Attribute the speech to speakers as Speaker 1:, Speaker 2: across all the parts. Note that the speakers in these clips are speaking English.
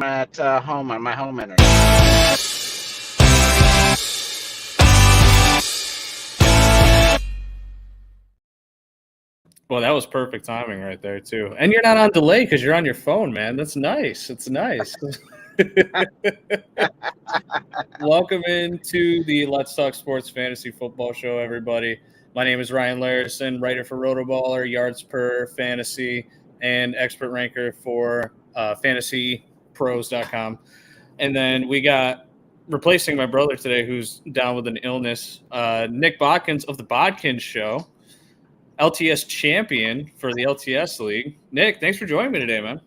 Speaker 1: at home on my home internet.
Speaker 2: Well, that was perfect timing right there, too. And you're not on delay because you're on your phone, man. That's nice. It's nice. Welcome into the Let's Talk Sports Fantasy Football Show, everybody. My name is Ryan Larrison, writer for Rotoballer, yards per fantasy, and expert ranker for FantasyPros.com. And then we got replacing my brother today, who's down with an illness, Nick Bodkins of the Bodkins Show, LTS champion for the LTS League. Nick, thanks for joining me today, man.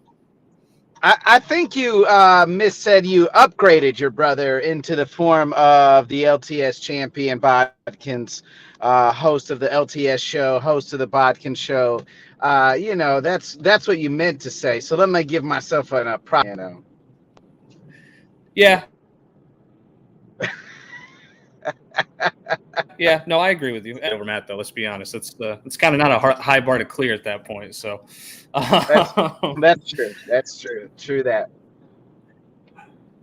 Speaker 1: I think you missaid you upgraded your brother into the form of the LTS champion Bodkins, host of the LTS show, host of the Bodkins show. That's what you meant to say. So let me give myself a prop.
Speaker 2: Yeah. Yeah, no, I agree with you. Over Matt, though, let's be honest. It's kind of not a high bar to clear at that point. So
Speaker 1: that's true. That's true. True that.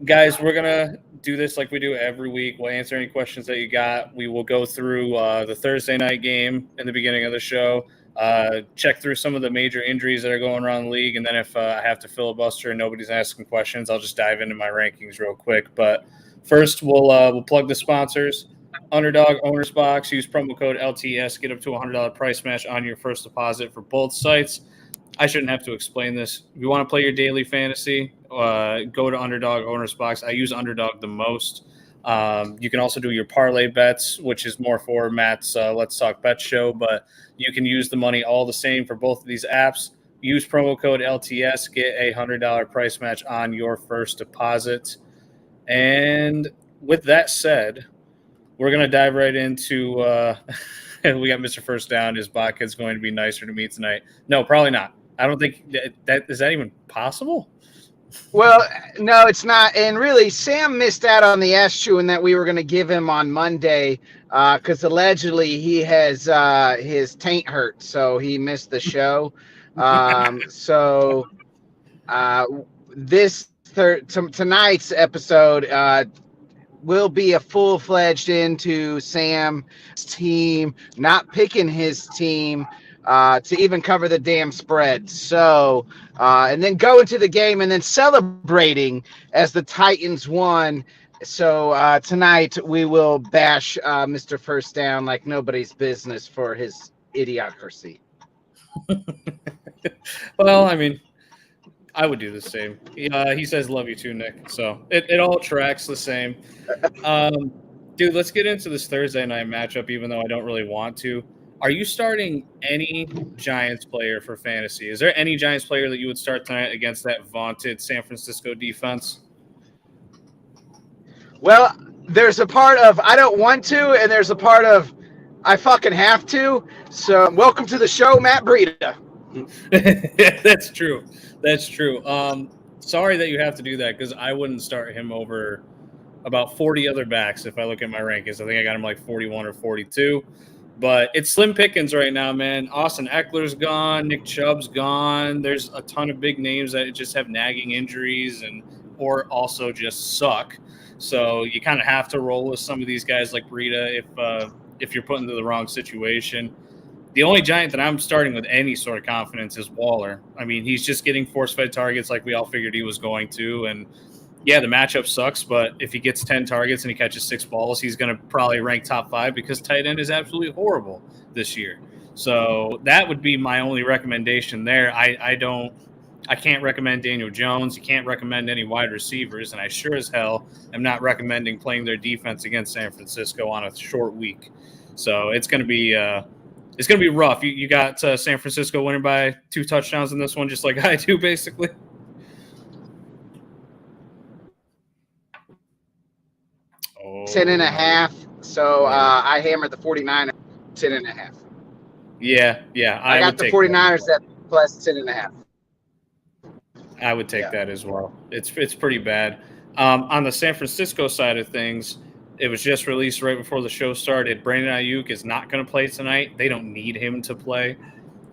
Speaker 2: Guys, we're going to do this like we do every week. We'll answer any questions that you got. We will go through the Thursday night game in the beginning of the show, check through some of the major injuries that are going around the league, and then if I have to filibuster and nobody's asking questions, I'll just dive into my rankings real quick. But first, we'll plug the sponsors. Underdog Owners Box. Use promo code LTS. Get up to $100 price match on your first deposit for both sites. I shouldn't have to explain this. If you want to play your daily fantasy, go to Underdog Owners Box. I use Underdog the most. You can also do your parlay bets, which is more for Matt's Let's Talk Bet show, but you can use the money all the same for both of these apps. Use promo code LTS. Get a $100 price match on your first deposit. And with that said, we're going to dive right into we got Mr. First Down. His Bodkins going to be nicer to me tonight. No, probably not. I don't think that is that even possible?
Speaker 1: Well, no, it's not. And really, Sam missed out on the Eschew that we were going to give him on Monday because allegedly he has his taint hurt, so he missed the show. Tonight's episode will be a full-fledged into Sam's team, not picking his team to even cover the damn spread. So, and then go into the game and then celebrating as the Titans won. So tonight we will bash Mr. First Down like nobody's business for his idiocracy.
Speaker 2: Well, I mean, I would do the same. He says love you too, Nick. So it all tracks the same. Dude, let's get into this Thursday night matchup, even though I don't really want to. Are you starting any Giants player for fantasy? Is there any Giants player that you would start tonight against that vaunted San Francisco defense?
Speaker 1: Well, there's a part of I don't want to, and there's a part of I fucking have to. So welcome to the show, Matt Breida.
Speaker 2: That's true. That's true. Sorry that you have to do that because I wouldn't start him over about 40 other backs if I look at my rankings. I think I got him like 41 or 42. But it's slim pickings right now, man. Austin Eckler's gone. Nick Chubb's gone. There's a ton of big names that just have nagging injuries or also just suck. So you kind of have to roll with some of these guys like Breida if you're put into the wrong situation. The only Giant that I'm starting with any sort of confidence is Waller. I mean, he's just getting force-fed targets like we all figured he was going to. And, yeah, the matchup sucks, but if he gets 10 targets and he catches 6 balls, he's going to probably rank top 5 because tight end is absolutely horrible this year. So that would be my only recommendation there. I can't recommend Daniel Jones. You can't recommend any wide receivers, and I sure as hell am not recommending playing their defense against San Francisco on a short week. So it's going to be rough. You got San Francisco winning by 2 touchdowns in this one, just like I do, basically.
Speaker 1: Oh. 10.5. So I hammered the 49ers 10.5.
Speaker 2: Yeah.
Speaker 1: I got the 49ers at plus 10.5.
Speaker 2: I would take that as well. It's pretty bad. On the San Francisco side of things, it was just released right before the show started. Brandon Ayuk is not going to play tonight. They don't need him to play.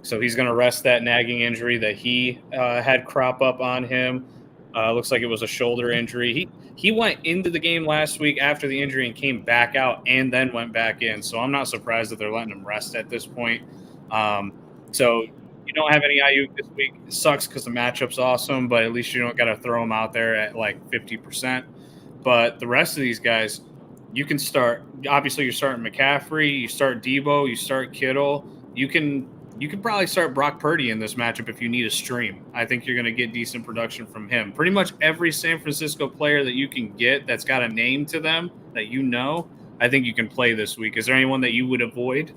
Speaker 2: So he's going to rest that nagging injury that he had crop up on him. Looks like it was a shoulder injury. He went into the game last week after the injury and came back out and then went back in. So I'm not surprised that they're letting him rest at this point. So you don't have any Ayuk this week. It sucks because the matchup's awesome, but at least you don't got to throw him out there at like 50%. But the rest of these guys, you can start. Obviously, you're starting McCaffrey, you start Debo, you start Kittle. You can probably start Brock Purdy in this matchup if you need a stream. I think you're going to get decent production from him. Pretty much every San Francisco player that you can get that's got a name to them that you know, I think you can play this week. Is there anyone that you would avoid?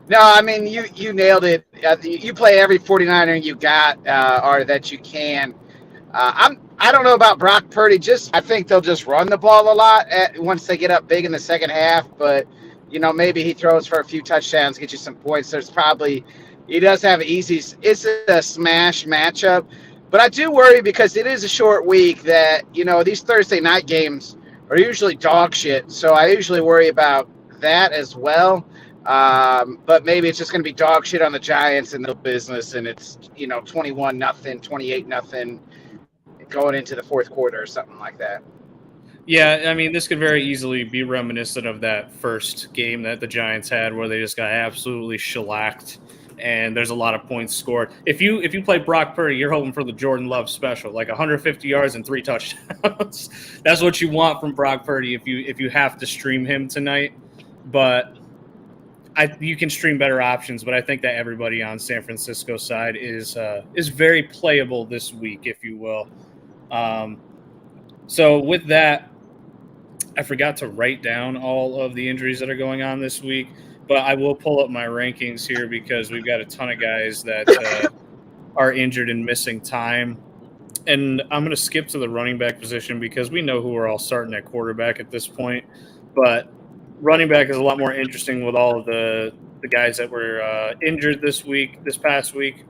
Speaker 1: No, I mean, you nailed it. You play every 49er you got or that you can. I don't know about Brock Purdy. I think they'll just run the ball a lot once they get up big in the second half. But maybe he throws for a few touchdowns, get you some points. He does have it's a smash matchup. But I do worry because it is a short week that these Thursday night games are usually dog shit. So I usually worry about that as well. But maybe it's just going to be dog shit on the Giants in the business, and it's 21-0, 28-0 going into the fourth quarter or something like that.
Speaker 2: Yeah, I mean, this could very easily be reminiscent of that first game that the Giants had where they just got absolutely shellacked, and there's a lot of points scored. If you play Brock Purdy, you're hoping for the Jordan Love special, like 150 yards and 3 touchdowns. That's what you want from Brock Purdy if you have to stream him tonight. But you can stream better options, but I think that everybody on San Francisco's side is very playable this week, if you will. So with that, I forgot to write down all of the injuries that are going on this week, but I will pull up my rankings here because we've got a ton of guys that are injured and missing time. And I'm going to skip to the running back position because we know who we're all starting at quarterback at this point. But running back is a lot more interesting with all of the guys that were injured this past week.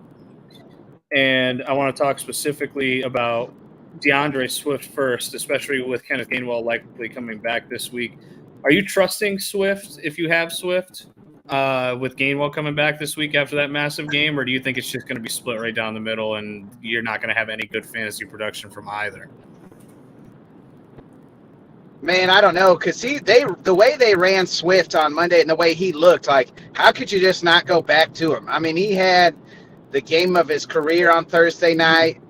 Speaker 2: And I want to talk specifically about DeAndre Swift first, especially with Kenneth Gainwell likely coming back this week. Are you trusting Swift if you have Swift with Gainwell coming back this week after that massive game, or do you think it's just going to be split right down the middle and you're not going to have any good fantasy production from either?
Speaker 1: Man, I don't know, because the way they ran Swift on Monday and the way he looked, like, how could you just not go back to him? I mean, he had the game of his career on Thursday night.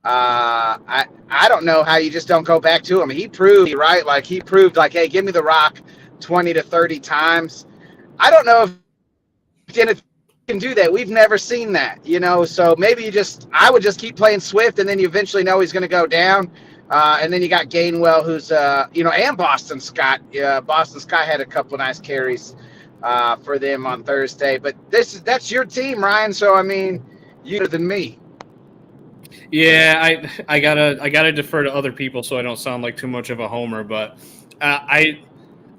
Speaker 1: I don't know how you just don't go back to him. He proved, right? Like, hey, give me the rock 20 to 30 times. I don't know if Kenneth can do that. We've never seen that, so maybe I would just keep playing Swift, and then you eventually know he's going to go down. And then you got Gainwell, who's, and Boston Scott. Boston Scott had a couple of nice carries for them on Thursday. But that's your team, Ryan. So, I mean, you better than me.
Speaker 2: Yeah, I gotta defer to other people so I don't sound like too much of a homer. But I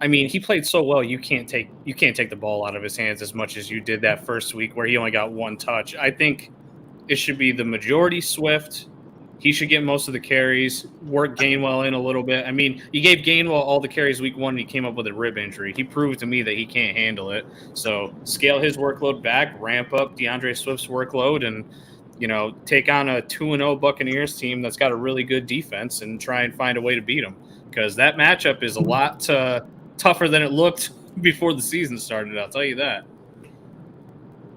Speaker 2: mean, he played so well. You can't take the ball out of his hands as much as you did that first week where he only got 1 touch. I think it should be the majority Swift. He should get most of the carries, work Gainwell in a little bit. I mean, you gave Gainwell all the carries week 1 and he came up with a rib injury. He proved to me that he can't handle it. So scale his workload back, ramp up DeAndre Swift's workload, and, take on a 2-0 Buccaneers team that's got a really good defense and try and find a way to beat them. Because that matchup is a lot tougher than it looked before the season started, I'll tell you that.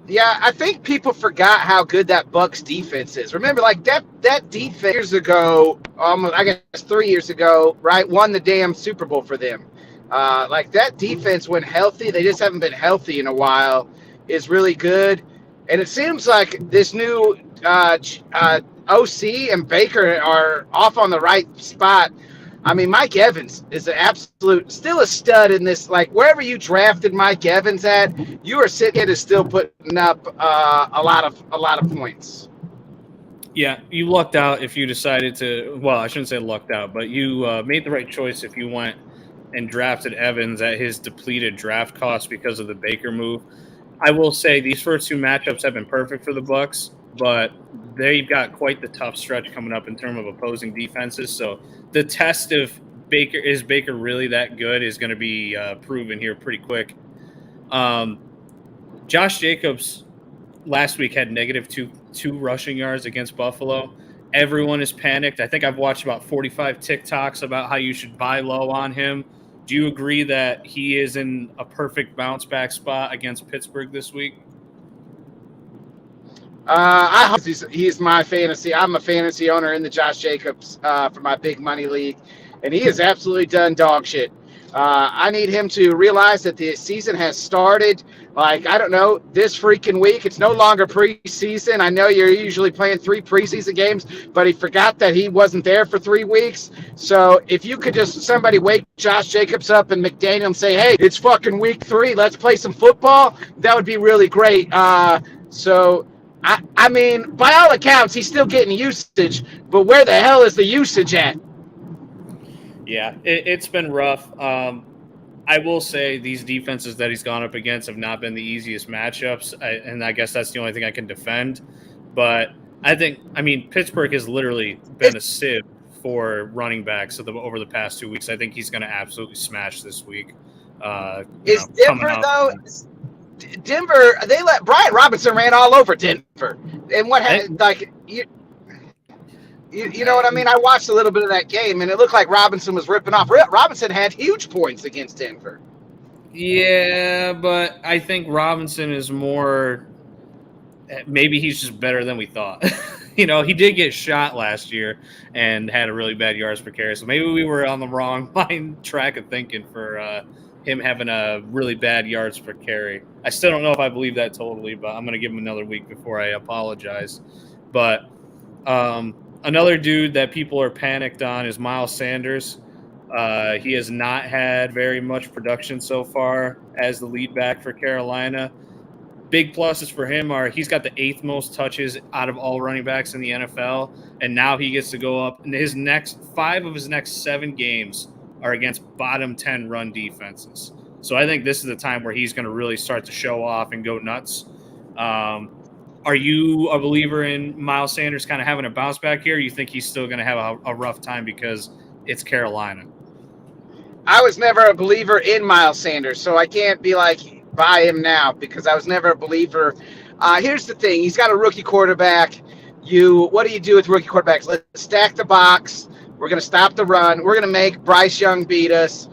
Speaker 1: Yeah, I think people forgot how good that Bucs defense is. Remember, like that defense years ago, almost I guess 3 years ago, right, won the damn Super Bowl for them. Like that defense, when healthy, they just haven't been healthy in a while, is really good. And it seems like this new OC and Baker are off on the right spot. I mean, Mike Evans is still a stud in this. Like, wherever you drafted Mike Evans at, you are sitting here still putting up a lot of points.
Speaker 2: Yeah, you lucked out if you decided to. Well, I shouldn't say lucked out, but you made the right choice if you went and drafted Evans at his depleted draft cost because of the Baker move. I will say these first 2 matchups have been perfect for the Bucs, but they've got quite the tough stretch coming up in terms of opposing defenses. So the test of Baker really that good is going to be proven here pretty quick. Josh Jacobs last week had negative 2 rushing yards against Buffalo. Everyone is panicked. I think I've watched about 45 TikToks about how you should buy low on him. Do you agree that he is in a perfect bounce back spot against Pittsburgh this week?
Speaker 1: I hope he's my fantasy. I'm a fantasy owner in the Josh Jacobs for my big money league, and he has absolutely done dog shit. I need him to realize that the season has started. Like, I don't know, this freaking week. It's no longer preseason. I know you're usually playing 3 preseason games, but he forgot that he wasn't there for 3 weeks. So if you could just somebody wake Josh Jacobs up and McDaniel and say, hey, it's fucking week 3. Let's play some football. That would be really great. I mean, by all accounts, he's still getting usage, but where the hell is the usage at?
Speaker 2: Yeah, it's been rough. I will say these defenses that he's gone up against have not been the easiest matchups, and I guess that's the only thing I can defend. But I mean, Pittsburgh has literally been a sieve for running backs over the past 2 weeks. I think he's going to absolutely smash this week.
Speaker 1: Is Denver, though? Denver, they let Brian Robinson ran all over Denver, and what happened? Like you know what I mean? I watched a little bit of that game, and it looked like Robinson was ripping off. Robinson had huge points against Denver.
Speaker 2: Yeah, but I think Robinson is more. Maybe he's just better than we thought. He did get shot last year and had a really bad yards per carry, so maybe we were on the wrong track of thinking for him having a really bad yards per carry. I still don't know if I believe that totally, but I'm going to give him another week before I apologize. But another dude that people are panicked on is Miles Sanders. He has not had very much production so far as the lead back for Carolina. Big pluses for him are he's got the 8th most touches out of all running backs in the NFL, and now he gets to go up. And his next 5 of his next 7 games are against bottom 10 run defenses. So I think this is the time where he's going to really start to show off and go nuts. Are you a believer in Miles Sanders kind of having a bounce back here? Or you think he's still going to have a rough time because it's Carolina?
Speaker 1: I was never a believer in Miles Sanders, so I can't be like, buy him now, because I was never a believer. Here's the thing. He's got a rookie quarterback. What do you do with rookie quarterbacks? Let's stack the box. We're going to stop the run. We're going to make Bryce Young beat us.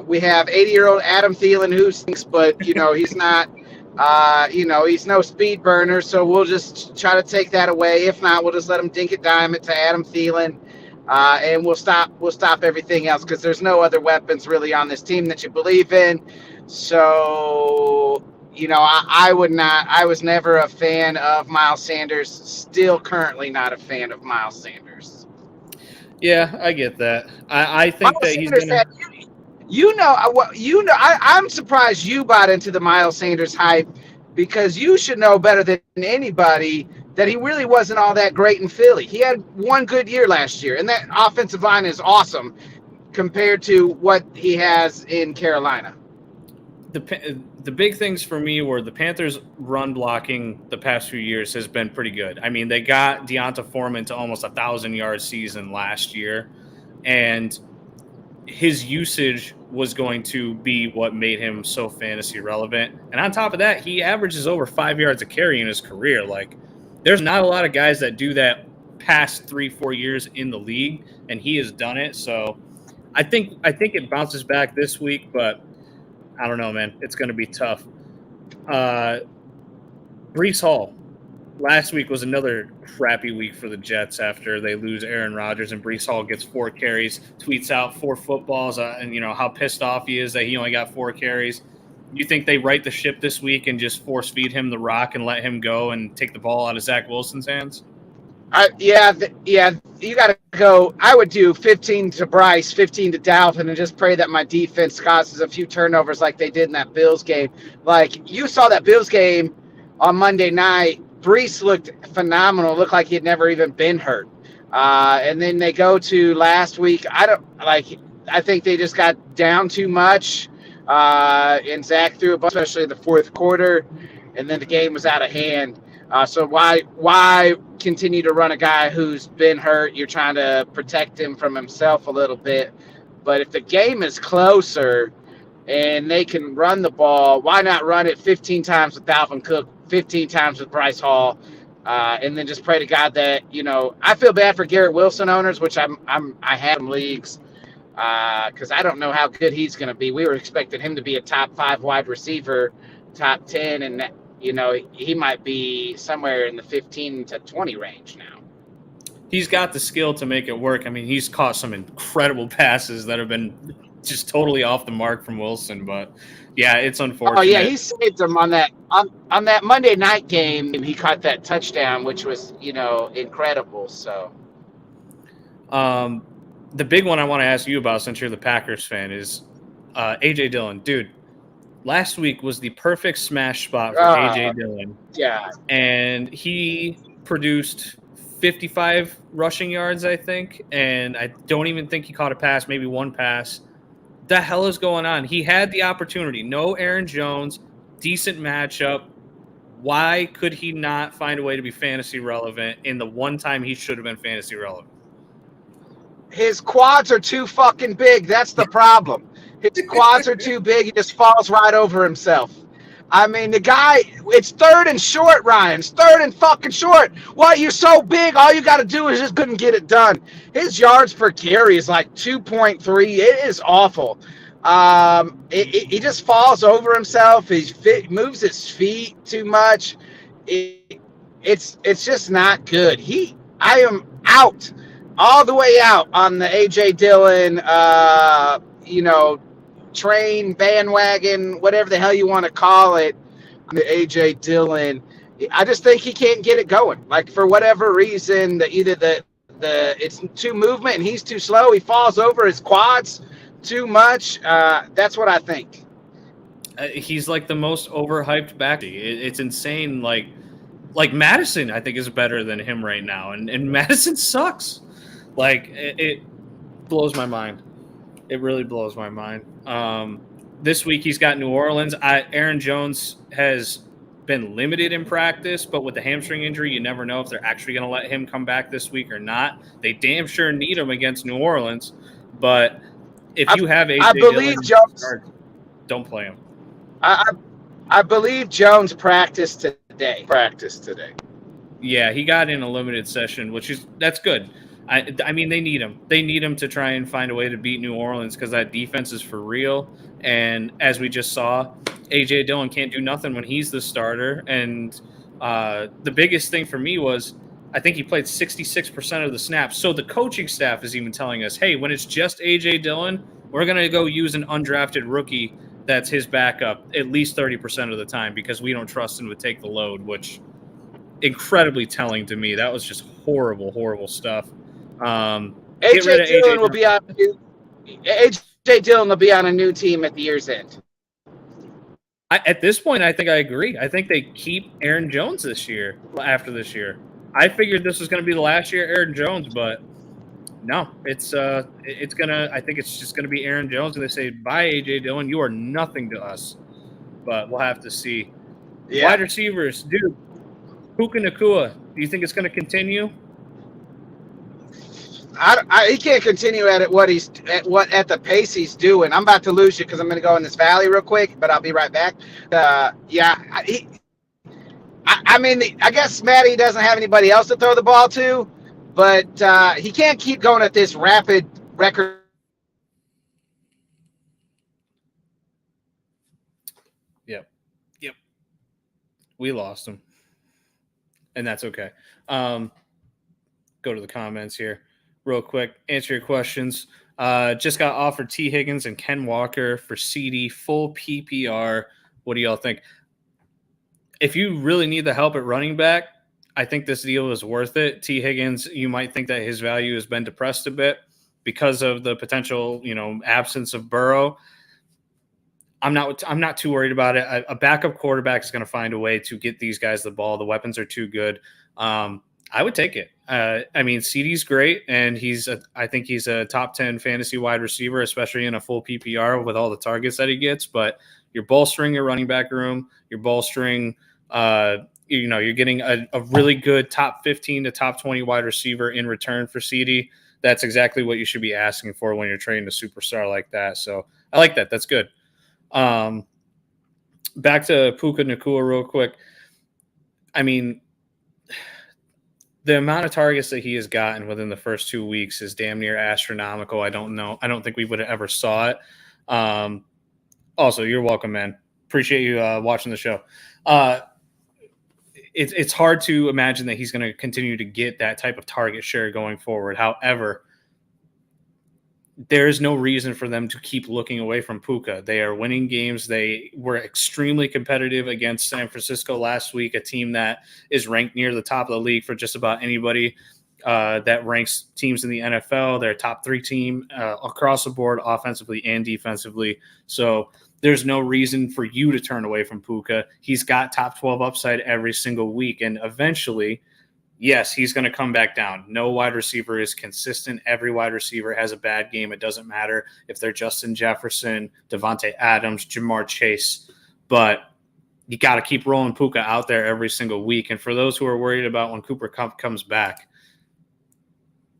Speaker 1: We have 80-year-old Adam Thielen who stinks, but, he's not, he's no speed burner, so we'll just try to take that away. If not, we'll just let him dink it dime it to Adam Thielen, and we'll stop everything else because there's no other weapons really on this team that you believe in. So, I was never a fan of Miles Sanders, still currently not a fan of Miles Sanders.
Speaker 2: Yeah, I get that. I think
Speaker 1: Miles
Speaker 2: that he's
Speaker 1: Sanders
Speaker 2: going to...
Speaker 1: I'm surprised you bought into the Miles Sanders hype because you should know better than anybody that he really wasn't all that great in Philly. He had one good year last year, and that offensive line is awesome compared to what he has in Carolina.
Speaker 2: The big things for me were the Panthers' run blocking the past few years has been pretty good. I mean, they got Deonta Foreman to almost 1,000-yard season last year, and his usage was going to be what made him so fantasy relevant. And on top of that, he averages over 5 yards a carry in his career. Like, there's not a lot of guys that do that past 3-4 years in the league, and he has done it. So I think it bounces back this week, but I don't know, man. It's going to be tough. Breece Hall. Last week was another crappy week for the Jets after they lose Aaron Rodgers, and Breece Hall gets 4 carries, tweets out 4 footballs, and how pissed off he is that he only got 4 carries. You think they right the ship this week and just force feed him the rock and let him go and take the ball out of Zach Wilson's hands?
Speaker 1: Yeah, you got to go. I would do 15 to Bryce, 15 to Dalvin, and just pray that my defense causes a few turnovers like they did in that Bills game. Like, you saw that Bills game on Monday night. Breece looked phenomenal. Looked like he had never even been hurt. And then they go to last week. I think they just got down too much. And Zach threw a bunch, especially in the fourth quarter. And then the game was out of hand. So why continue to run a guy who's been hurt? You're trying to protect him from himself a little bit. But if the game is closer and they can run the ball, why not run it 15 times with Dalvin Cook, 15 times with Bryce Hall? And then just pray to God that I feel bad for Garrett Wilson owners, which I have some leagues because I don't know how good he's going to be. We were expecting him to be a top 5 wide receiver, top 10, and he might be somewhere in the 15 to 20 range now.
Speaker 2: He's got the skill to make it work. I mean, he's caught some incredible passes that have been just totally off the mark from Wilson, but yeah, it's unfortunate.
Speaker 1: Oh yeah, he saved them on that Monday night game. He caught that touchdown, which was incredible. So,
Speaker 2: the big one I want to ask you about, since you're the Packers fan, is AJ Dillon, dude. Last week was the perfect smash spot for AJ Dillon.
Speaker 1: Yeah,
Speaker 2: and he produced 55 rushing yards, I think, and I don't even think he caught a pass, maybe one pass. The hell is going on? He had the opportunity. No Aaron Jones, decent matchup. Why could he not find a way to be fantasy relevant in the one time he should have been fantasy relevant?
Speaker 1: his quads are too fucking big. That's the problem. His quads are too big. He just falls right over himself. I mean, the guy, it's 3rd and short, Ryan. It's 3rd and fucking short. Why, you're so big, all you got to do is just couldn't get it done. His yards per carry is like 2.3. It is awful. He just falls over himself. He moves his feet too much. It's just not good. I am out, all the way out on the AJ Dillon, train, bandwagon, whatever the hell you want to call it, the AJ Dillon. I just think he can't get it going. Like, for whatever reason, either it's too movement and he's too slow. He falls over his quads too much. That's what I think.
Speaker 2: He's like the most overhyped back. It's insane. Like Madison, I think, is better than him right now, and Madison sucks. Like, it blows my mind. It really blows my mind. This week he's got New Orleans. Aaron Jones has been limited in practice, but with the hamstring injury, you never know if they're actually going to let him come back this week or not. They damn sure need him against New Orleans, but if you have AJ
Speaker 1: I believe
Speaker 2: Dillon,
Speaker 1: Jones,
Speaker 2: don't play him.
Speaker 1: I believe Jones practiced today.
Speaker 2: Yeah, he got in a limited session, that's good. I mean, they need him. They need him to try and find a way to beat New Orleans because that defense is for real. And as we just saw, A.J. Dillon can't do nothing when he's the starter. And the biggest thing for me was I think he played 66% of the snaps. So the coaching staff is even telling us, hey, when it's just A.J. Dillon, we're going to go use an undrafted rookie that's his backup at least 30% of the time because we don't trust him to take the load, which incredibly telling to me. That was just horrible, horrible stuff.
Speaker 1: AJ Dillon will be on a new team at the year's end.
Speaker 2: At this point, I think I agree. I think they keep Aaron Jones after this year. I figured this was going to be the last year Aaron Jones, but no, it's gonna. I think it's just going to be Aaron Jones, and they say, "Bye, AJ Dillon. You are nothing to us." But we'll have to see. Yeah. Wide receivers, dude. Puka Nacua. Do you think it's going to continue?
Speaker 1: He can't continue at the pace he's doing. I'm about to lose you because I'm going to go in this valley real quick, but I'll be right back. I guess Matty doesn't have anybody else to throw the ball to, but he can't keep going at this rapid record.
Speaker 2: Yep. We lost him, and that's okay. Go to the comments here real quick. Answer your questions. Just got offered T. Higgins and Ken Walker for CD, full PPR. What do y'all think? If you really need the help at running back, I think this deal is worth it. T. Higgins, you might think that his value has been depressed a bit because of the potential, absence of Burrow. I'm not too worried about it. A backup quarterback is going to find a way to get these guys the ball. The weapons are too good. I would take it. CD's great, and I think he's a top 10 fantasy wide receiver, especially in a full PPR with all the targets that he gets. But you're bolstering your running back room. You're bolstering, you're getting a really good top 15 to top 20 wide receiver in return for CD. That's exactly what you should be asking for when you're trading a superstar like that. So I like that. That's good. Back to Puka Nacua real quick. I mean, the amount of targets that he has gotten within the first 2 weeks is damn near astronomical. I don't know. I don't think we would have ever saw it. Also, you're welcome, man. Appreciate you watching the show. It's hard to imagine that he's going to continue to get that type of target share going forward. However, there is no reason for them to keep looking away from Puka. They are winning games. They were extremely competitive against San Francisco last week, a team that is ranked near the top of the league for just about anybody that ranks teams in the NFL. They're a top 3 team across the board, offensively and defensively. So there's no reason for you to turn away from Puka. He's got top 12 upside every single week, and eventually – yes, he's going to come back down. No wide receiver is consistent. Every wide receiver has a bad game. It doesn't matter if they're Justin Jefferson, Devontae Adams, Jamar Chase. But you got to keep rolling Puka out there every single week. And for those who are worried about when Cooper Kupp comes back,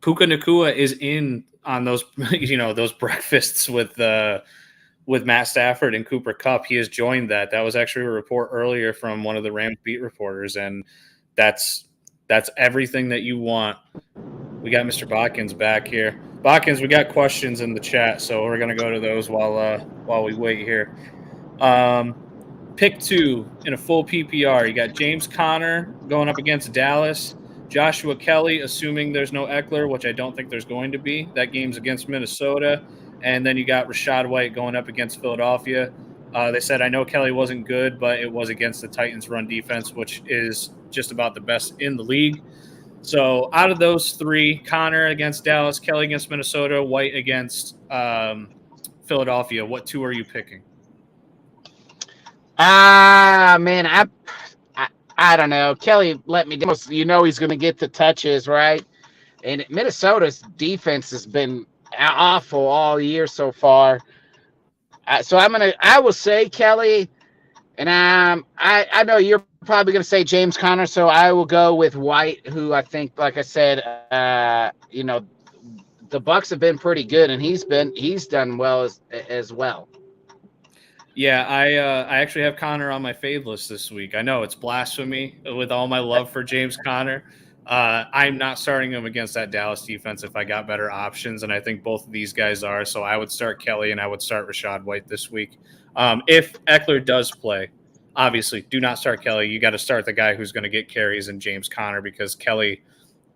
Speaker 2: Puka Nacua is in on those, those breakfasts with Matt Stafford and Cooper Kupp. He has joined that. That was actually a report earlier from one of the Rams beat reporters, and that's everything that you want. We got Mr. Botkins back here. Botkins, we got questions in the chat, so we're going to go to those while we wait here. Pick 2 in a full PPR. You got James Conner going up against Dallas. Joshua Kelly, assuming there's no Eckler, which I don't think there's going to be. That game's against Minnesota. And then you got Rachaad White going up against Philadelphia. They said, I know Kelly wasn't good, but it was against the Titans' run defense, which is just about the best in the league. So out of those 3, Connor against Dallas, Kelly against Minnesota, White against Philadelphia, what 2 are you picking?
Speaker 1: Man, I don't know. Kelly let me down. He's going to get the touches, right? And Minnesota's defense has been awful all year so far. So I will say Kelly, and I know you're probably going to say James Conner, so I will go with White, who I think, like I said, the Bucks have been pretty good, and he's done well as well.
Speaker 2: Yeah, I actually have Conner on my fade list this week. I know it's blasphemy with all my love for James Conner. I'm not starting him against that Dallas defense if I got better options, and I think both of these guys are. So I would start Kelly and I would start Rachaad White this week. If Eckler does play, obviously, do not start Kelly. You got to start the guy who's going to get carries in James Conner, because Kelly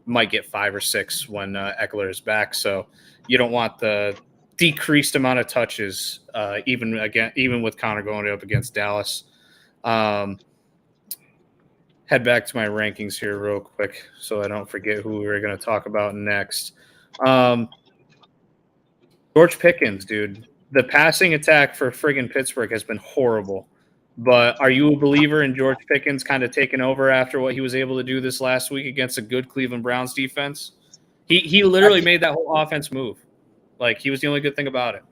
Speaker 2: might get 5 or 6 when Eckler is back. So you don't want the decreased amount of touches, even with Conner going up against Dallas. Head back to my rankings here real quick so I don't forget who we're going to talk about next. George Pickens, dude. The passing attack for friggin' Pittsburgh has been horrible. But are you a believer in George Pickens kind of taking over after what he was able to do this last week against a good Cleveland Browns defense? He literally made that whole offense move. Like, he was the only good thing about it.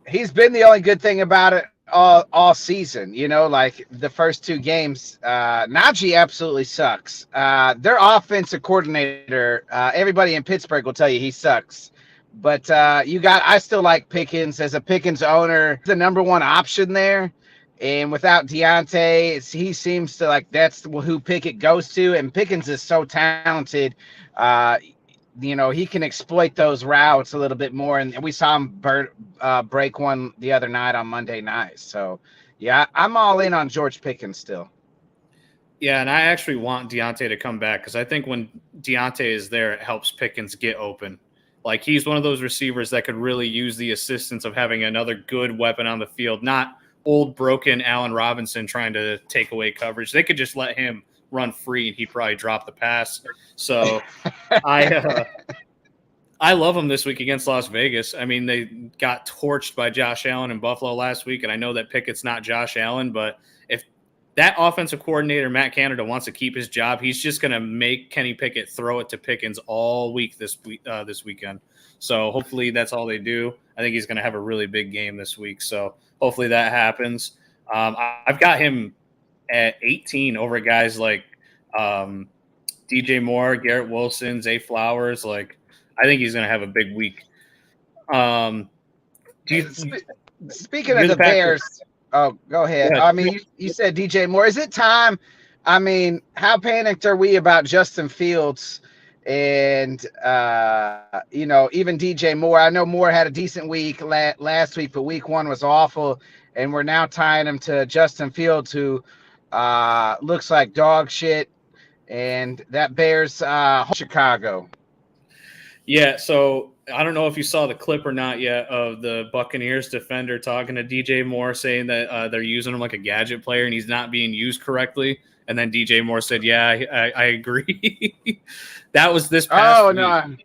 Speaker 1: He's been the only good thing about it all season. Like the first 2 games, Najee absolutely sucks. Their offensive coordinator, everybody in Pittsburgh will tell you he sucks. But I still like Pickens as a Pickens owner, the number 1 option there. And without Deontay, he seems to like that's who Pickett goes to. And Pickens is so talented. He can exploit those routes a little bit more. And we saw him break one the other night on Monday night. So, yeah, I'm all in on George Pickens still.
Speaker 2: Yeah, and I actually want Deontay to come back, because I think when Deontay is there, it helps Pickens get open. Like, he's one of those receivers that could really use the assistance of having another good weapon on the field, not old broken Allen Robinson trying to take away coverage. They could just let him run free and he'd probably drop the pass. So I love him this week against Las Vegas. I mean, they got torched by Josh Allen in Buffalo last week, and I know that Pickett's not Josh Allen, but if that offensive coordinator, Matt Canada, wants to keep his job, he's just going to make Kenny Pickett throw it to Pickens all week this weekend. So hopefully that's all they do. I think he's going to have a really big game this week. So hopefully that happens. I've got him at 18 over guys like DJ Moore, Garrett Wilson, Zay Flowers. Like, I think he's going to have a big week.
Speaker 1: Speaking of the Bears, oh, go ahead. I mean, you said DJ Moore. Is it time I mean, how panicked are we about Justin Fields and even DJ Moore? I know Moore had a decent week last week, but week one was awful, and we're now tying him to Justin Fields, who looks like dog shit, and that bears Chicago.
Speaker 2: Yeah, so I don't know if you saw the clip or not yet of the Buccaneers defender talking to DJ Moore, saying that they're using him like a gadget player and he's not being used correctly. And then DJ Moore said, "Yeah, I agree." That was this past
Speaker 1: Oh
Speaker 2: week.
Speaker 1: no,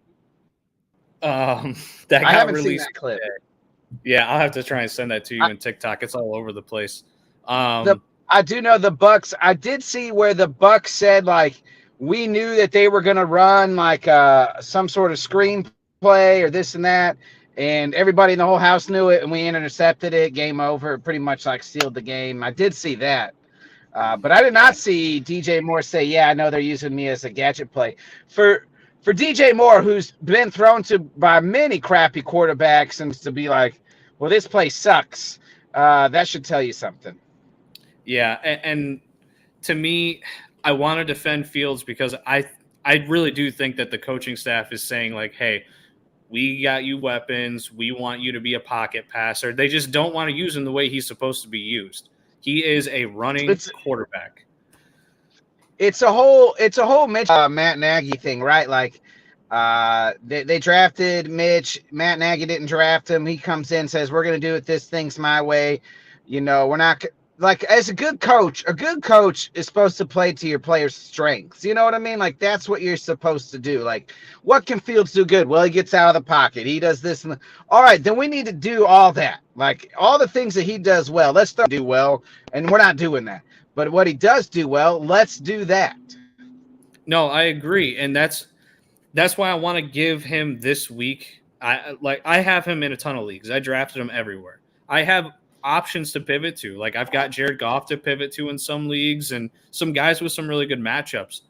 Speaker 2: That
Speaker 1: I
Speaker 2: got
Speaker 1: haven't seen
Speaker 2: released
Speaker 1: that clip.
Speaker 2: today. Yeah, I'll have to try and send that to you in TikTok. It's all over the place.
Speaker 1: I do know the Bucks. I did see where the Bucks said like we knew that they were going to run like some sort of screenplay or this and that, and everybody in the whole house knew it, and we intercepted it. Game over. Pretty much like sealed the game. I did see that, but I did not see DJ Moore say, "Yeah, I know they're using me as a gadget play." For DJ Moore, who's been thrown to by many crappy quarterbacks, and to be like, "Well, this play sucks," that should tell you something.
Speaker 2: Yeah, and to me, I want to defend Fields because I really do think that the coaching staff is saying like, "Hey, we got you weapons. We want you to be a pocket passer." They just don't want to use him the way he's supposed to be used. He is a running
Speaker 1: It's
Speaker 2: quarterback.
Speaker 1: it's a whole Matt Nagy thing, right? Like they drafted Mitch. Matt Nagy didn't draft him. He comes in, says we're going to do it. This thing's my way. We're not like as a good coach. A good coach is supposed to play to your players' strengths. You know what I mean? Like that's what you're supposed to do. Like what can Fields do good? Well, he gets out of the pocket. He does this and all right. Then we need to do all that. Like all the things that he does well. Let's do well, and we're not doing that. But what he does do well, let's do that.
Speaker 2: No, I agree, and that's why I want to give him this week. I have him in a ton of leagues. I drafted him everywhere. I have options to pivot to. Like I've got Jared Goff to pivot to in some leagues and some guys with some really good matchups.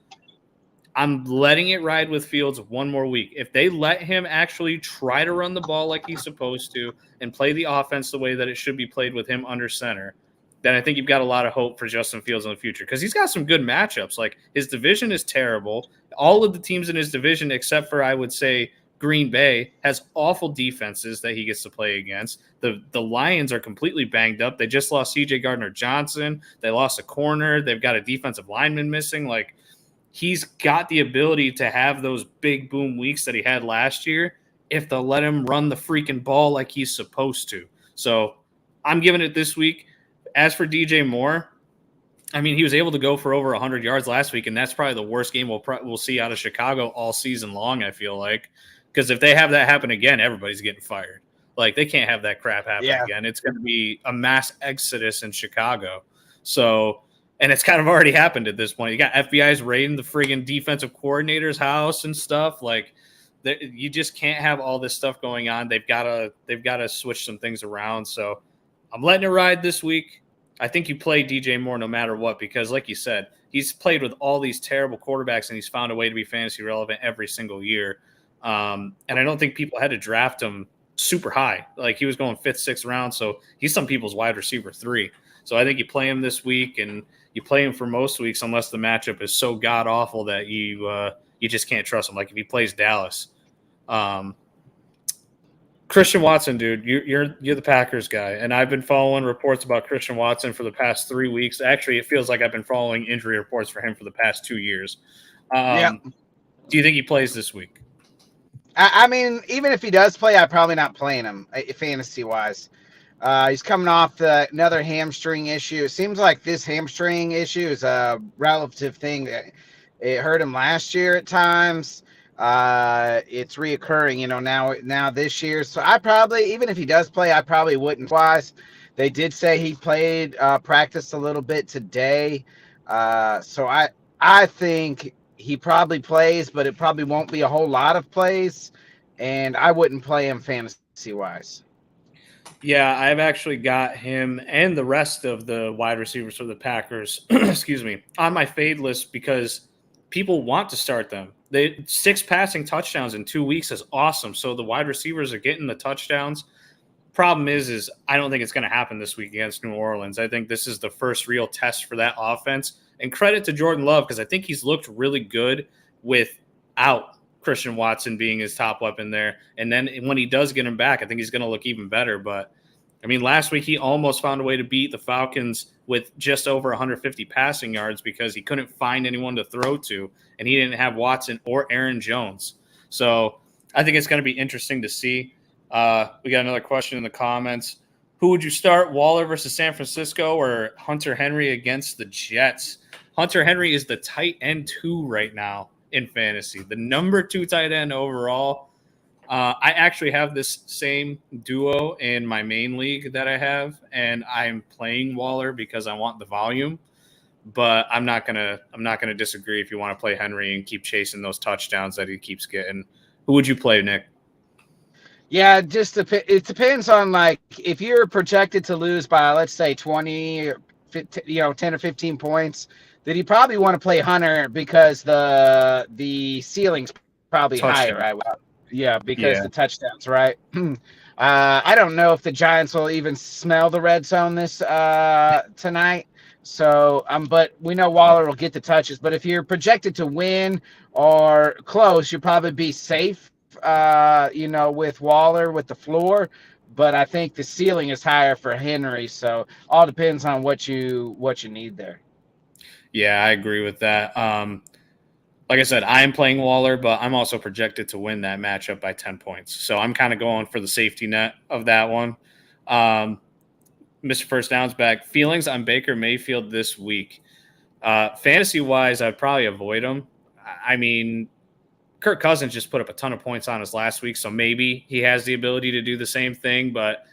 Speaker 2: I'm letting it ride with Fields one more week. If they let him actually try to run the ball like he's supposed to and play the offense the way that it should be played with him under center, then I think you've got a lot of hope for Justin Fields in the future because he's got some good matchups. Like his division is terrible. All of the teams in his division, except for I would say Green Bay, has awful defenses that he gets to play against. The Lions are completely banged up. They just lost C.J. Gardner-Johnson. They lost a corner. They've got a defensive lineman missing. Like he's got the ability to have those big boom weeks that he had last year if they'll let him run the freaking ball like he's supposed to. So I'm giving it this week. As for DJ Moore, I mean, he was able to go for over 100 yards last week, and that's probably the worst game we'll see out of Chicago all season long, I feel like. Because if they have that happen again, everybody's getting fired. Like, they can't have that crap happen again. It's going to be a mass exodus in Chicago. So, and it's kind of already happened at this point. You got FBI's raiding the friggin' defensive coordinator's house and stuff. Like, you just can't have all this stuff going on. They've got to switch some things around. So, I'm letting it ride this week. I think you play DJ Moore no matter what because, like you said, he's played with all these terrible quarterbacks and he's found a way to be fantasy relevant every single year. And I don't think people had to draft him super high. Like he was going 5th, 6th round. So he's some people's wide receiver 3. So I think you play him this week and you play him for most weeks unless the matchup is so god awful that you just can't trust him. Like if he plays Dallas. Christian Watson, dude, you're the Packers guy, and I've been following reports about Christian Watson for the past 3 weeks. Actually, it feels like I've been following injury reports for him for the past 2 years. Do you think he plays this week?
Speaker 1: I mean, even if he does play, I'm probably not playing him fantasy-wise. He's coming off another hamstring issue. It seems like this hamstring issue is a relative thing. It hurt him last year at times. It's reoccurring, now this year. So I probably, even if he does play, I probably wouldn't. Twice. They did say he played, practiced a little bit today. So I think he probably plays, but it probably won't be a whole lot of plays, and I wouldn't play him fantasy-wise.
Speaker 2: Yeah, I've actually got him and the rest of the wide receivers for the Packers, excuse me, on my fade list because people want to start them. 6 passing touchdowns in 2 weeks is awesome. So the wide receivers are getting the touchdowns. Problem is I don't think it's going to happen this week against New Orleans. I think this is the first real test for that offense. And credit to Jordan Love, because I think he's looked really good without Christian Watson being his top weapon there. And then when he does get him back, I think he's going to look even better. But, I mean, last week he almost found a way to beat the Falcons with just over 150 passing yards because he couldn't find anyone to throw to, and he didn't have Watson or Aaron Jones. So I think it's going to be interesting to see. We got another question in the comments. Who would you start, Waller versus San Francisco or Hunter Henry against the Jets? Hunter Henry is the tight end 2 right now in fantasy, the number 2 tight end overall. I actually have this same duo in my main league that I have, and I'm playing Waller because I want the volume. But I'm not gonna disagree if you want to play Henry and keep chasing those touchdowns that he keeps getting. Who would you play, Nick?
Speaker 1: Yeah, it depends on, like, if you're projected to lose by, let's say, 20 or 10 or 15 points, then you probably want to play Hunter because the ceiling's probably
Speaker 2: Touchdown.
Speaker 1: higher, right? Yeah, because
Speaker 2: Yeah.
Speaker 1: the touchdowns, right? I don't know if the Giants will even smell the red zone this tonight. So, but we know Waller will get the touches. But if you're projected to win or close, you'll probably be safe, with Waller with the floor. But I think the ceiling is higher for Henry. So all depends on what you need there.
Speaker 2: Yeah, I agree with that. Like I said, I'm playing Waller, but I'm also projected to win that matchup by 10 points. So I'm kind of going for the safety net of that one. Mr. First Down's back. Feelings on Baker Mayfield this week. Fantasy-wise, I'd probably avoid him. I mean, Kirk Cousins just put up a ton of points on us last week, so maybe he has the ability to do the same thing, but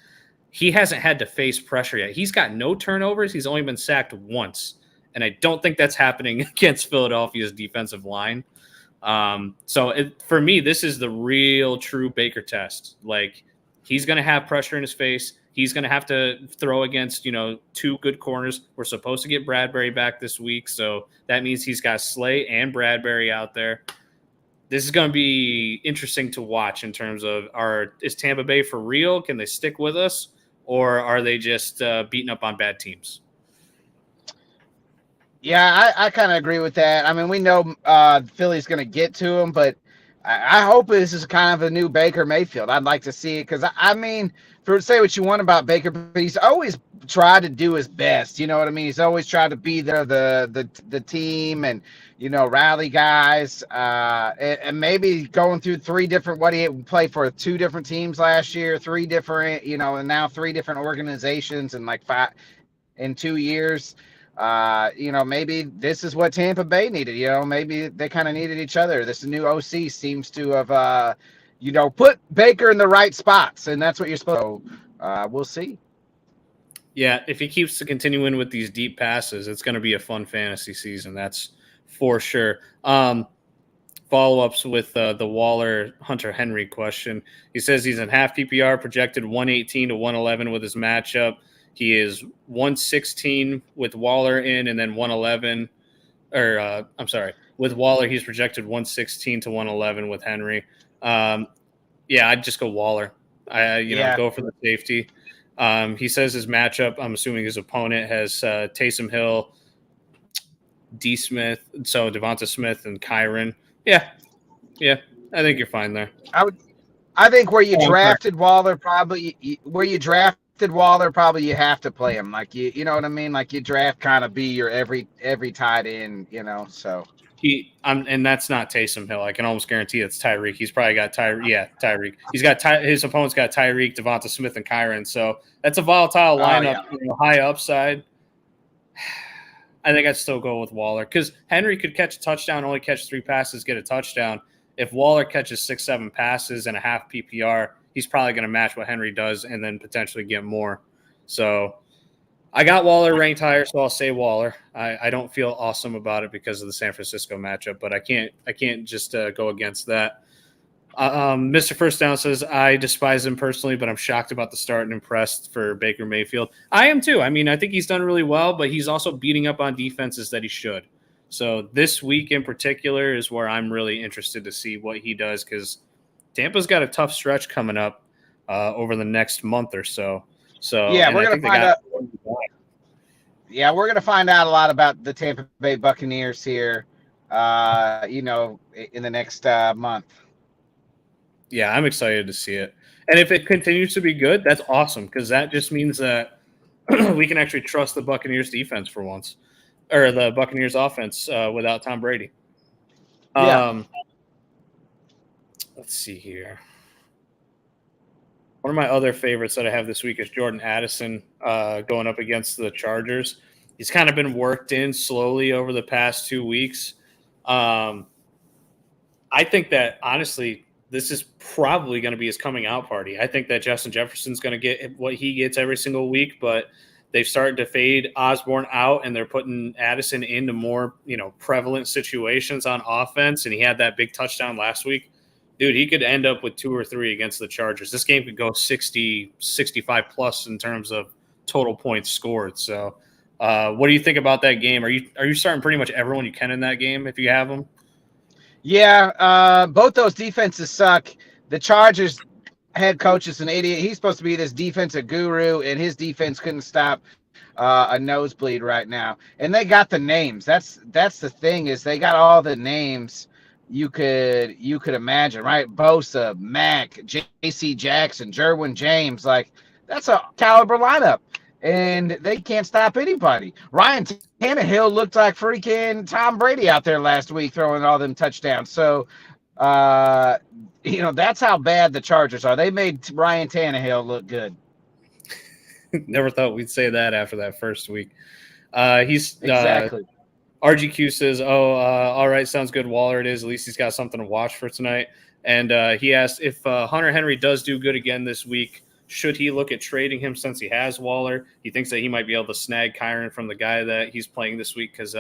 Speaker 2: he hasn't had to face pressure yet. He's got no turnovers. He's only been sacked once. And I don't think that's happening against Philadelphia's defensive line. For me, this is the real true Baker test. Like, he's going to have pressure in his face. He's going to have to throw against, 2 good corners. We're supposed to get Bradbury back this week, so that means he's got Slay and Bradbury out there. This is going to be interesting to watch in terms of is Tampa Bay for real? Can they stick with us? Or are they just beating up on bad teams?
Speaker 1: Yeah, I kind of agree with that. I mean, we know Philly's going to get to him, but I hope this is kind of a new Baker Mayfield. I'd like to see it because, I mean, say what you want about Baker, but he's always tried to do his best. You know what I mean? He's always tried to be there, the team, and rally guys, and maybe going through 3 different. What he played for 2 different teams last year, 3 different, and now 3 different organizations in like 5 in 2 years. Maybe this is what Tampa Bay needed. Maybe they kind of needed each other. This new OC seems to have, put Baker in the right spots, and that's what you're supposed to. We'll see.
Speaker 2: Yeah, if he keeps continuing with these deep passes, it's going to be a fun fantasy season. That's for sure. Follow-ups with the Waller Hunter Henry question. He says he's in half PPR, projected 118 to 111 with his matchup. He is 116 with Waller in, and then 111. With Waller, he's projected 116 to 111 with Henry. I'd just go Waller. Go for the safety. He says his matchup, I'm assuming his opponent has Taysom Hill, D. Smith, so Devonta Smith and Kyron. Yeah, I think you're fine there.
Speaker 1: I think where you drafted Waller, probably you have to play him. Like you know what I mean? Like you draft kind of be your every tight end, so.
Speaker 2: And that's not Taysom Hill. I can almost guarantee it's Tyreek. He's probably got Tyreek. Yeah, Tyreek. He's got his opponent's got Tyreek, Devonta Smith, and Kyron. So that's a volatile lineup, high upside. I think I'd still go with Waller because Henry could catch a touchdown, only catch 3 passes, get a touchdown. If Waller catches 6-7 passes and a half PPR, he's probably going to match what Henry does and then potentially get more. So I got Waller ranked higher, so I'll say Waller. I don't feel awesome about it because of the San Francisco matchup, but I can't just go against that. Mr. First Down says, I despise him personally, but I'm shocked about the start and impressed for Baker Mayfield. I am too. I mean, I think he's done really well, but he's also beating up on defenses that he should. So this week in particular is where I'm really interested to see what he does because Tampa's got a tough stretch coming up over the next month or so. So
Speaker 1: yeah, we're going to find out. Yeah, we're gonna find out a lot about the Tampa Bay Buccaneers here. In the next month.
Speaker 2: Yeah, I'm excited to see it. And if it continues to be good, that's awesome because that just means that we can actually trust the Buccaneers defense for once, or the Buccaneers offense without Tom Brady.
Speaker 1: Yeah.
Speaker 2: Let's see here. One of my other favorites that I have this week is Jordan Addison going up against the Chargers. He's kind of been worked in slowly over the past 2 weeks. I think that, honestly, this is probably going to be his coming out party. I think that Justin Jefferson's going to get what he gets every single week, but they've started to fade Osborne out, and they're putting Addison into more, prevalent situations on offense, and he had that big touchdown last week. Dude, he could end up with 2 or 3 against the Chargers. This game could go 60, 65 plus in terms of total points scored. So, what do you think about that game? Are you starting pretty much everyone you can in that game if you have them?
Speaker 1: Yeah, both those defenses suck. The Chargers head coach is an idiot. He's supposed to be this defensive guru, and his defense couldn't stop a nosebleed right now. And they got the names. That's the thing, is they got all the names you could imagine, right? Bosa, Mack, J.C. Jackson, Jerwin James. Like, that's a caliber lineup, and they can't stop anybody. Ryan Tannehill looked like freaking Tom Brady out there last week throwing all them touchdowns. So, that's how bad the Chargers are. They made Ryan Tannehill look good.
Speaker 2: Never thought we'd say that after that first week.
Speaker 1: Exactly.
Speaker 2: RGQ says, all right, sounds good. Waller it is. At least he's got something to watch for tonight. And he asked if Hunter Henry does do good again this week, should he look at trading him since he has Waller? He thinks that he might be able to snag Kyron from the guy that he's playing this week because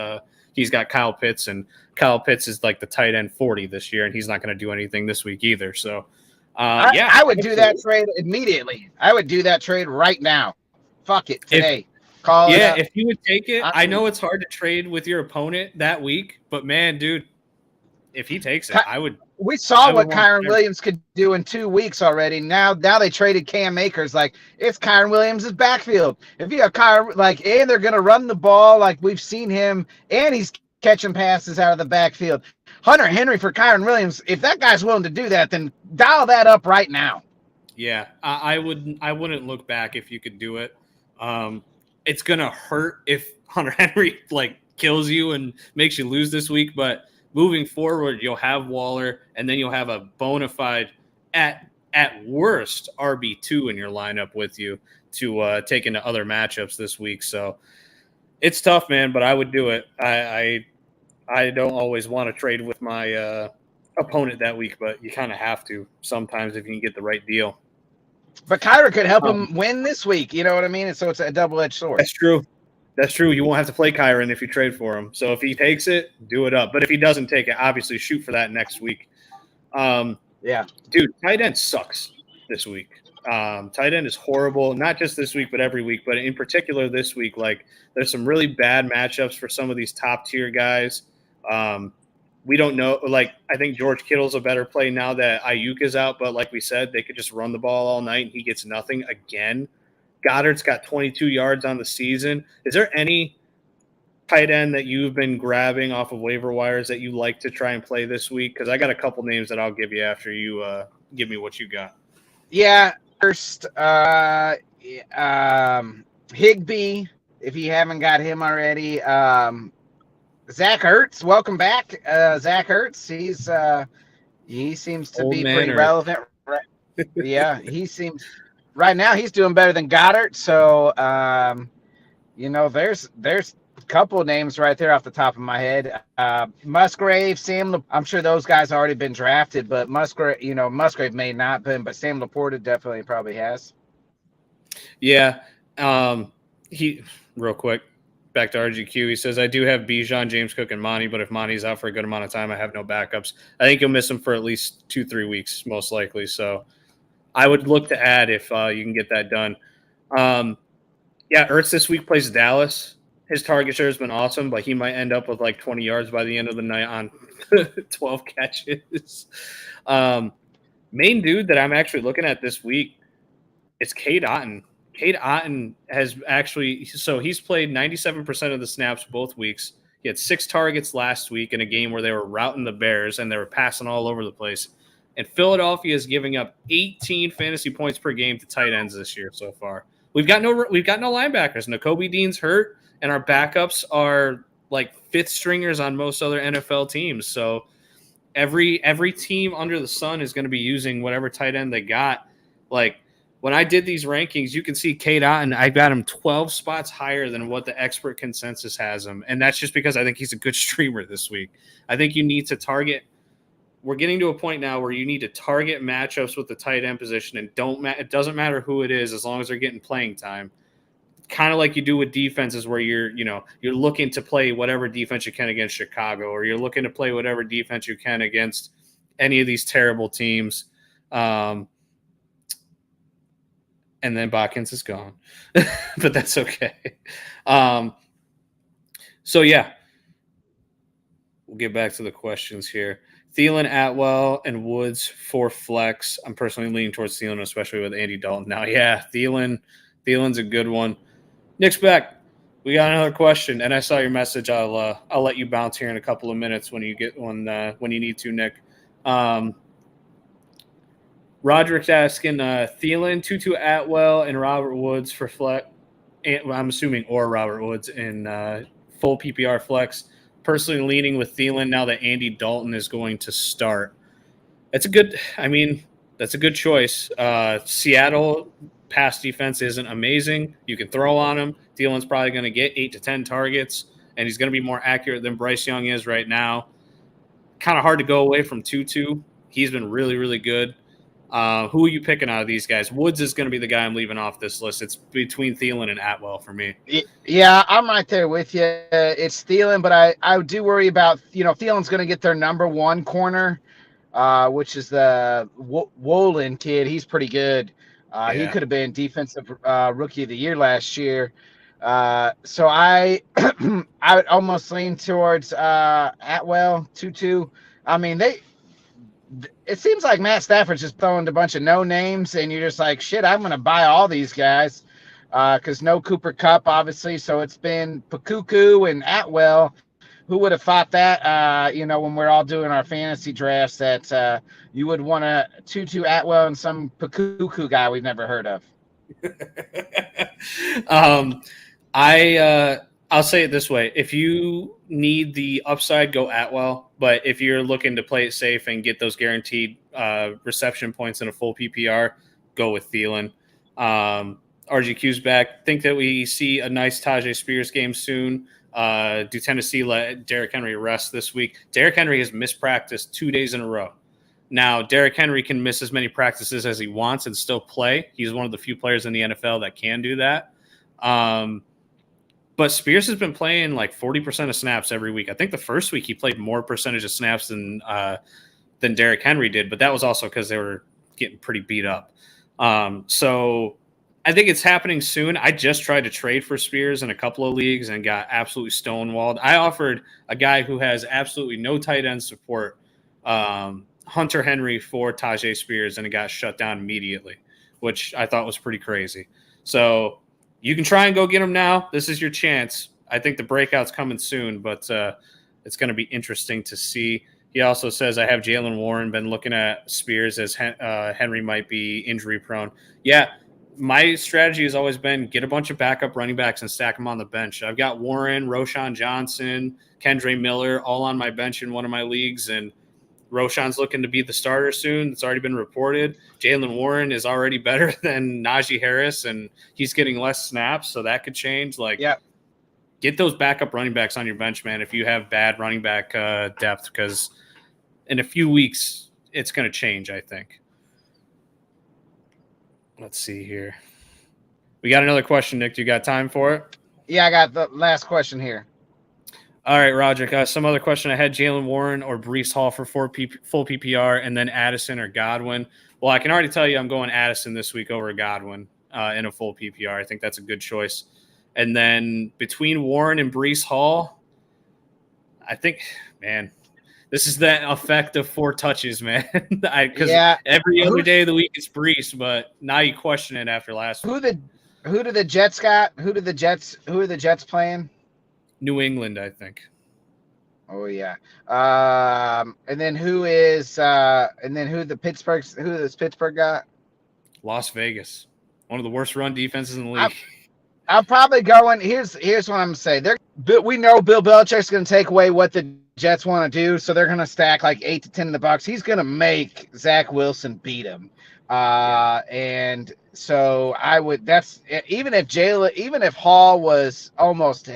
Speaker 2: he's got Kyle Pitts, and Kyle Pitts is like the tight end 40 this year, and he's not going to do anything this week either. So,
Speaker 1: I would do that trade immediately. I would do that trade right now. Fuck it today.
Speaker 2: If you would take it, I know it's hard to trade with your opponent that week, but man, dude, if he takes it, I would.
Speaker 1: We saw what Kyron Williams could do in 2 weeks already. Now they traded Cam Akers. Like, it's Kyron Williams' backfield. If you have Kyron, and they're going to run the ball like we've seen him, and he's catching passes out of the backfield. Hunter Henry for Kyron Williams, if that guy's willing to do that, then dial that up right now.
Speaker 2: Yeah, I wouldn't look back if you could do it. It's going to hurt if Hunter Henry, kills you and makes you lose this week, but moving forward, you'll have Waller, and then you'll have a bona fide, at worst, RB2 in your lineup with you to take into other matchups this week. So it's tough, man, but I would do it. I don't always want to trade with my opponent that week, but you kind of have to sometimes if you can get the right deal.
Speaker 1: But Kyra could help him win this week. You know what I mean? And so it's a double-edged sword.
Speaker 2: That's true. That's true. You won't have to play Kyron if you trade for him. So if he takes it, do it up. But if he doesn't take it, obviously shoot for that next week.
Speaker 1: Yeah.
Speaker 2: Dude, tight end sucks this week. Tight end is horrible, not just this week, but every week. But in particular this week, there's some really bad matchups for some of these top-tier guys. We don't know. I think George Kittle's a better play now that Ayuk is out. But like we said, they could just run the ball all night, and he gets nothing again. Goddard's got 22 yards on the season. Is there any tight end that you've been grabbing off of waiver wires that you like to try and play this week? Because I got a couple names that I'll give you after you give me what you got.
Speaker 1: Yeah. First, Higbee, if you haven't got him already. Zach Ertz, welcome back. Zach Ertz, he seems to be pretty relevant. Right? Yeah, he seems – right now he's doing better than Goddard. So, there's a couple of names right there off the top of my head. Musgrave, I'm sure those guys already been drafted, but Musgrave may not been, but Sam Laporta definitely probably has.
Speaker 2: Yeah. He real quick. Back to RGQ. He says, I do have Bijan, James Cook, and Monty, but if Monty's out for a good amount of time, I have no backups. I think you'll miss him for at least 2-3 weeks, most likely. So I would look to add if you can get that done. Ertz this week plays Dallas. His target share has been awesome, but he might end up with 20 yards by the end of the night on 12 catches. Main dude that I'm actually looking at this week is Cade Otton. Cade Otton has actually, so he's played 97% of the snaps both weeks. He had 6 targets last week in a game where they were routing the Bears and they were passing all over the place. And Philadelphia is giving up 18 fantasy points per game to tight ends this year so far. We've got no linebackers. Nakobe Dean's hurt, and our backups are like 5th stringers on most other NFL teams. So every team under the sun is going to be using whatever tight end they got. Like, when I did these rankings, you can see Cade Otton, I got him 12 spots higher than what the expert consensus has him. And that's just because I think he's a good streamer this week. I think you need to target. We're getting to a point now where you need to target matchups with the tight end position, and it doesn't matter who it is as long as they're getting playing time. Kind of like you do with defenses where you're looking to play whatever defense you can against Chicago, or you're looking to play whatever defense you can against any of these terrible teams. And then Botkins is gone, but that's okay. So yeah, we'll get back to the questions here. Thielen, Atwell, and Woods for flex. I'm personally leaning towards Thielen, especially with Andy Dalton now. Yeah, Thielen's a good one. Nick's back. We got another question, and I saw your message. I'll let you bounce here in a couple of minutes when you need to, Nick. Roderick's asking Thielen, Tutu Atwell, and Robert Woods for flex. I'm assuming or Robert Woods in full PPR flex. Personally leaning with Thielen now that Andy Dalton is going to start. That's a good choice. Seattle pass defense isn't amazing. You can throw on him. Thielen's probably going to get 8 to 10 targets, and he's going to be more accurate than Bryce Young is right now. Kind of hard to go away from Tutu. He's been really, really good. Who are you picking out of these guys? Woods is going to be the guy I'm leaving off this list. It's between Thielen and Atwell for me.
Speaker 1: Yeah, I'm right there with you. It's Thielen, but I do worry about, Thielen's going to get their number 1 corner, which is the Wolin kid. He's pretty good. He could have been defensive rookie of the year last year. So I would almost lean towards Atwell, Tutu. I mean, it seems like Matt Stafford's just throwing a bunch of no names, and you're just like, shit, I'm going to buy all these guys because no Cooper Kupp, obviously. So it's been Pakuku and Atwell. Who would have thought that, when we're all doing our fantasy drafts, that you would want a Tutu Atwell and some Pakuku guy we've never heard of?
Speaker 2: I'll say it this way. If you need the upside, go Atwell. But if you're looking to play it safe and get those guaranteed reception points in a full PPR, go with Thielen. RGQ's back. Think that we see a nice Tajay Spears game soon. Do Tennessee let Derrick Henry rest this week? Derrick Henry has missed practice 2 days in a row. Now, Derrick Henry can miss as many practices as he wants and still play. He's one of the few players in the NFL that can do that. But Spears has been playing like 40% of snaps every week. I think the first week he played more percentage of snaps than Derrick Henry did, but that was also because they were getting pretty beat up. So I think it's happening soon. I just tried to trade for Spears in a couple of leagues and got absolutely stonewalled. I offered a guy who has absolutely no tight end support, Hunter Henry, for Tajay Spears, and it got shut down immediately, which I thought was pretty crazy. So you can try and go get him now. This is your chance. I think the breakout's coming soon, but it's going to be interesting to see. He also says, I have Jalen Warren, been looking at Spears as Henry might be injury prone. Yeah, my strategy has always been get a bunch of backup running backs and stack them on the bench. I've got Warren, Roshan Johnson, Kendre Miller all on my bench in one of my leagues, and Roshan's looking to be the starter soon. It's already been reported. Jalen Warren is already better than Najee Harris, and he's getting less snaps, so that could change. Get those backup running backs on your bench, man, if you have bad running back depth, because in a few weeks it's going to change, I think. Let's see here. We got another question, Nick. Do you got time for it?
Speaker 1: Yeah, I got the last question here.
Speaker 2: All right, Roger. Some other question. I had Jalen Warren or Breece Hall for full PPR, and then Addison or Godwin. Well, I can already tell you I'm going Addison this week over Godwin in a full PPR. I think that's a good choice. And then between Warren and Breece Hall, I think, man, this is the effect of 4 touches, man. Because every other day of the week it's Breece, but now you question it after last week.
Speaker 1: Who do the Jets got? Who are the Jets playing?
Speaker 2: New England, I think.
Speaker 1: Oh yeah. And then who does Pittsburgh got?
Speaker 2: Las Vegas, one of the worst run defenses in the
Speaker 1: I'm,
Speaker 2: league.
Speaker 1: I'm probably going. Here's what I'm gonna say. We know Bill Belichick's gonna take away what the Jets want to do, so they're gonna stack like 8 to 10 in the box. He's gonna make Zach Wilson beat him. And so I would. That's even if Hall was almost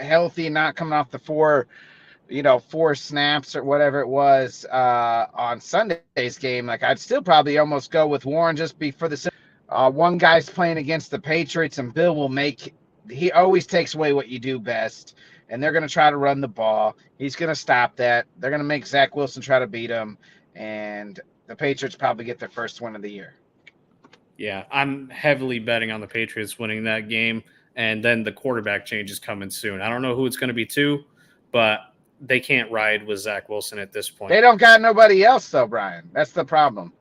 Speaker 1: healthy, not coming off the four snaps or whatever it was on Sunday's game, like I'd still probably almost go with Warren just be for the one guy's playing against the Patriots, and Bill he always takes away what you do best, and they're going to try to run the ball. He's going to stop that. They're going to make Zach Wilson try to beat him, and the Patriots probably get their first win of the year.
Speaker 2: Yeah, I'm heavily betting on the Patriots winning that game, and then the quarterback change is coming soon. I don't know who it's going to be to, but they can't ride with Zach Wilson at this point.
Speaker 1: They don't got nobody else, though, Brian. That's the problem.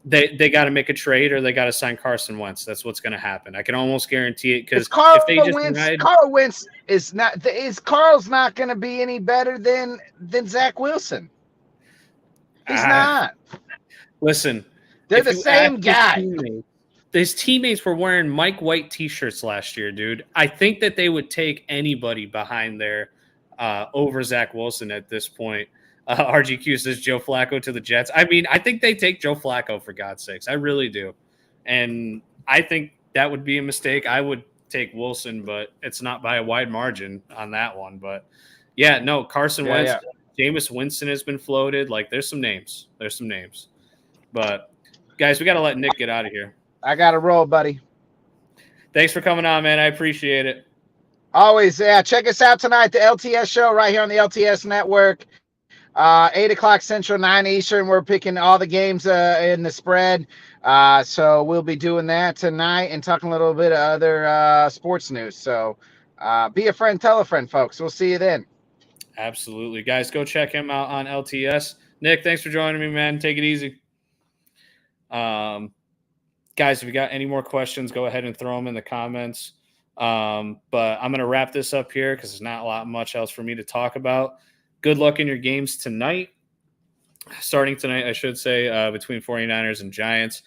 Speaker 2: They got to make a trade, or they got to sign Carson Wentz. That's what's going to happen. I can almost guarantee it, because if they just
Speaker 1: Carl Wentz Carl's not going to be any better than Zach Wilson. He's not.
Speaker 2: Listen,
Speaker 1: they're the same guy.
Speaker 2: His teammates were wearing Mike White T-shirts last year, dude. I think that they would take anybody behind there over Zach Wilson at this point. RGQ says Joe Flacco to the Jets. I mean, I think they take Joe Flacco, for God's sakes. I really do. And I think that would be a mistake. I would take Wilson, but it's not by a wide margin on that one. But, yeah, no, Carson Wentz, Jameis Winston has been floated. Like, there's some names. But, guys, we got to let Nick get out of here.
Speaker 1: I got to roll, buddy.
Speaker 2: Thanks for coming on, man. I appreciate it.
Speaker 1: Always, yeah. Check us out tonight, the LTS show right here on the LTS network. 8 o'clock Central, 9 Eastern. We're picking all the games in the spread. So we'll be doing that tonight and talking a little bit of other sports news. So be a friend, tell a friend, folks. We'll see you then.
Speaker 2: Absolutely. Guys, go check him out on LTS. Nick, thanks for joining me, man. Take it easy. Guys, if you got any more questions, go ahead and throw them in the comments. But I'm going to wrap this up here because there's not much else for me to talk about. Good luck in your games tonight. Starting tonight, I should say, between 49ers and Giants.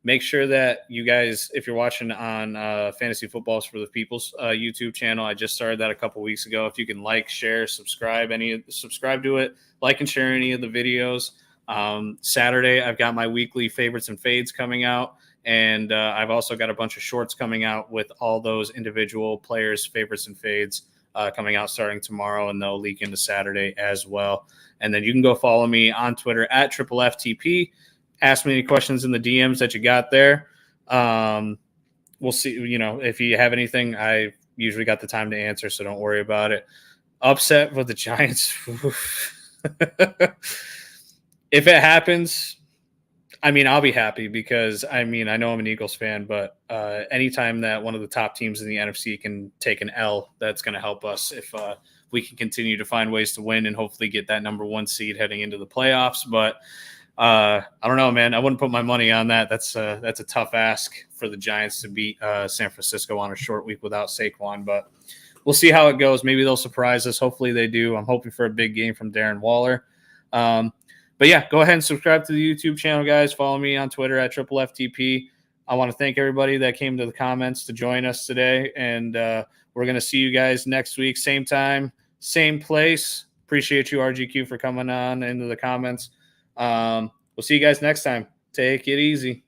Speaker 2: Make sure that you guys, if you're watching on Fantasy Footballs for the People's YouTube channel, I just started that a couple weeks ago. If you can like, share, subscribe to it, like and share any of the videos. Saturday, I've got my weekly favorites and fades coming out, and I've also got a bunch of shorts coming out with all those individual players' favorites and fades coming out starting tomorrow, and they'll leak into Saturday as well. And then you can go follow me on Twitter at FFTP. Ask me any questions in the DMs that you got there. We'll see. If you have anything, I usually got the time to answer, so don't worry about it. Upset with the Giants. If it happens, I mean, I'll be happy because, I know I'm an Eagles fan, but anytime that one of the top teams in the NFC can take an L, that's going to help us if we can continue to find ways to win and hopefully get that number 1 seed heading into the playoffs. But I don't know, man. I wouldn't put my money on that. That's a tough ask for the Giants to beat San Francisco on a short week without Saquon, but we'll see how it goes. Maybe they'll surprise us. Hopefully they do. I'm hoping for a big game from Darren Waller. But yeah, go ahead and subscribe to the YouTube channel, guys. Follow me on Twitter at FFTP. I want to thank everybody that came to the comments to join us today. And we're going to see you guys next week. Same time, same place. Appreciate you, RGQ, for coming on into the comments. We'll see you guys next time. Take it easy.